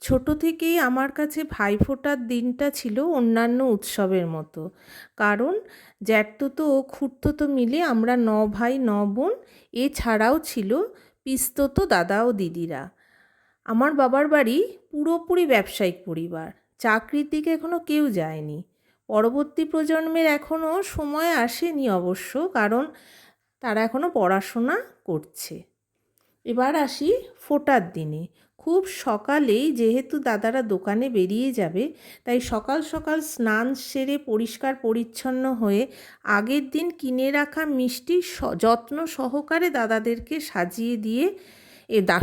ছোট থেকেই আমার কাছে ভাইফোঁটার দিনটা ছিল অন্যান্য উৎসবের মতো। কারণ জ্যাঠতুতো ও খুড়তুতো মিলে আমরা ৯ ভাই ৯ বোন। এছাড়াও ছিল পিসতুতো দাদা ও দিদিরা। আমার বাবার বাড়ি পুরোপুরি ব্যবসায়িক পরিবার। চাকরির দিকে এখনও কেউ যায়নি। পরবর্তী প্রজন্মের এখনও সময় আসেনি অবশ্য, কারণ তারা এখনও পড়াশোনা করছে। এবার আসি ফোঁটার দিনে। খুব সকালেই যেহেতু দাদারা দোকানে বেরিয়ে যাবে, তাই সকাল সকাল স্নান সেরে পরিষ্কার পরিচ্ছন্ন হয়ে আগের দিন কিনে রাখা মিষ্টি যত্ন সহকারে দাদাদেরকে সাজিয়ে দিয়ে,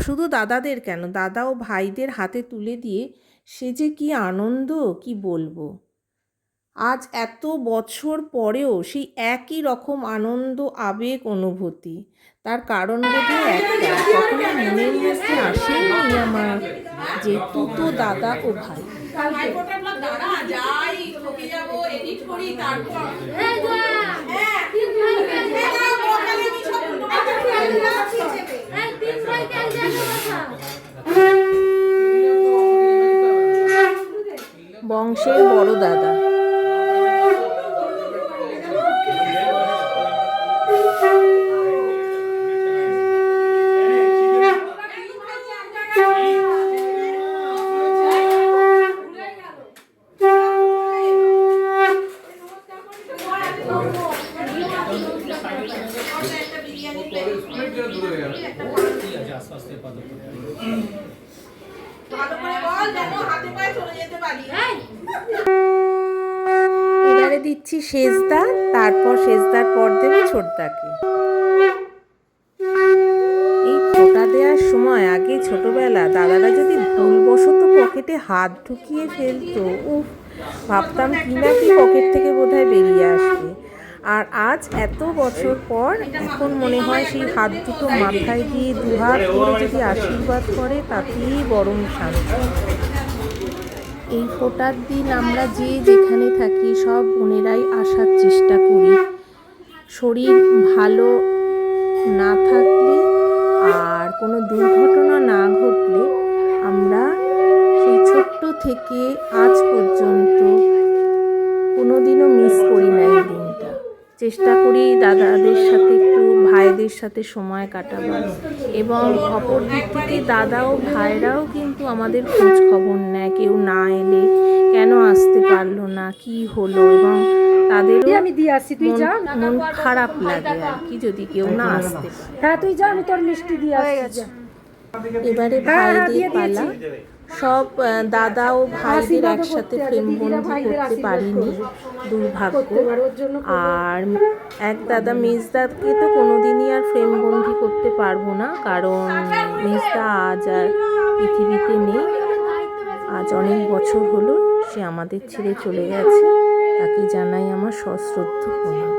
শুধু দাদাদের কেন, দাদা ও ভাইদের হাতে তুলে দিয়ে সে যে কী আনন্দ কি বলবো। আজ এত বছর পরেও সেই একই রকম আনন্দ, আবেগ, অনুভূতি। তার কারণ বোধহয় একটাই, কখনো মনের মধ্যে আসেনি আমার যে তুতো দাদা ও ভাই। বংশের বড় দাদা। এবারে দিচ্ছি সেজদা, তারপর সেজদার পর দেবো ছোটদাকে। এই ফোঁটা দেওয়ার সময় আগে ছোটবেলা দাদারা যদি ভুলবশত পকেটে হাত ঢুকিয়ে ফেলতো, ভাবতাম কি না কি পকেট থেকে বোধহয় বেরিয়ে আসবে। আর আজ এত বছর পর এখন মনে হয় সেই হাত দুটো মাথায় দিয়ে দুহাত করে যদি আশীর্বাদ করে তাতেই বরং শান্তি। এই ফোঁটার দিন আমরা যে যেখানে থাকি সব বোনেরাই আসার চেষ্টা করি। শরীর ভালো না থাকলে আর কোনো দুর্ঘটনা না ঘটলে আমরা সেই ছোট্ট থেকে আজ পর্যন্ত কোনোদিনও মিস করি না এই দিনটা। চেষ্টা করি দাদাদের সাথে একটু, ভাইদের সাথে সময় কাটাবার, এবং অপর দিক থেকে দাদা ও ভাইরাও কিন্তু আমাদের খোঁজ খবর নেয়। কেউ না এলে কেন আসতে পারলো না, কি হলো, এবং তাদেরও মন খারাপ লাগে আর কি যদি কেউ না আসতে পারে। হ্যাঁ তুই যা, আমি তোর মিষ্টি দিয়ে আসছি। এবারে ভাইদের পালা। সব দাদা ও ভাইদের একসাথে ফ্রেমবন্দি করতে পারিনি, দুর্ভাগ্য। আর এক দাদা মেজদাকে তো কোনোদিনই আর ফ্রেমবন্দি করতে পারবো না, কারণ মেজদা আজ আর পৃথিবীতে নেই। আজ অনেক বছর হলো সে আমাদের ছেড়ে চলে গেছে। তাকে জানাই আমার সশ্রদ্ধ প্রণাম।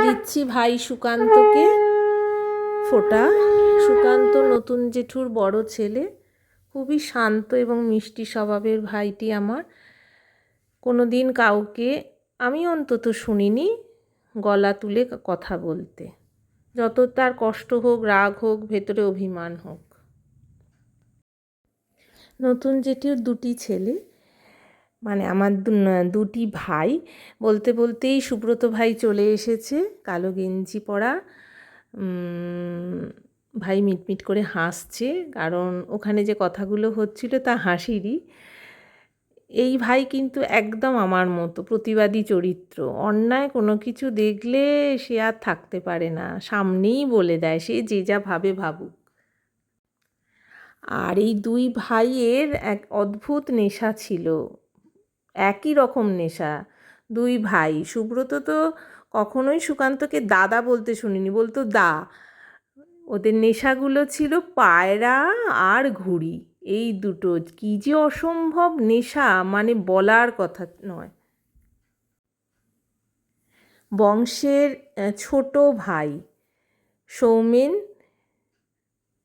দিচ্ছি ভাই সুকান্তকে ফোঁটা। সুকান্ত নতুন জেঠুর বড় ছেলে, খুবই শান্ত এবং মিষ্টি স্বভাবের ভাইটি আমার। কোনো দিন কাউকে, আমি অন্তত শুনিনি, গলা তুলে কথা বলতে। যত তার কষ্ট হোক, রাগ হোক, ভেতরে অভিমান হোক। নতুন জেঠুর দুটি ছেলে, মানে আমার দুটি ভাই। বলতে বলতেই সুব্রত ভাই চলে এসেছে, কালো গেঞ্জি পরা। ভাই মিটমিট করে হাসছে, কারণ ওখানে যে কথাগুলো হচ্ছিল তা হাসিরই। এই ভাই কিন্তু একদম আমার মতো প্রতিবাদী চরিত্র। অন্যায় কোনো কিছু দেখলে সে আর থাকতে পারে না, সামনেই বলে দেয়, সে যে যা ভাবে ভাবুক। আর এই দুই ভাইয়ের এক অদ্ভুত নেশা ছিল, একই রকম নেশা। দুই ভাই, সুব্রত তো কখনোই সুকান্তকে দাদা বলতে শুনিনি, বলতো দা। ওদের নেশাগুলো ছিল পায়রা আর ঘুড়ি, এই দুটো। কী যে অসম্ভব নেশা, মানে বলার কথা নয়। বংশের ছোট ভাই সৌমেন,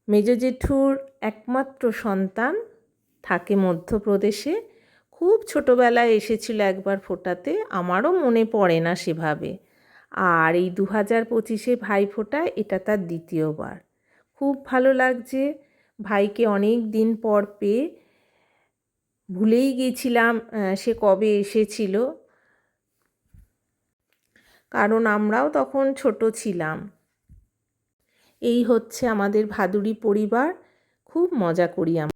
মেজ জেঠুর একমাত্র সন্তান, থাকে মধ্যপ্রদেশে। খুব ছোটোবেলায় এসেছিল একবার ফোঁটাতে, আমারও মনে পড়ে না সেভাবে। আর এই 2025 ভাইফোঁটা, এটা তার দ্বিতীয়বার। খুব ভালো লাগছে। ভাইকে অনেক দিন পর পেয়ে ভুলেই গেছিলাম সে কবে এসেছিল, কারণ আমরাও তখন ছোট ছিলাম। এই হচ্ছে আমাদের ভাদুড়ি পরিবার, খুব মজা করি আমরা।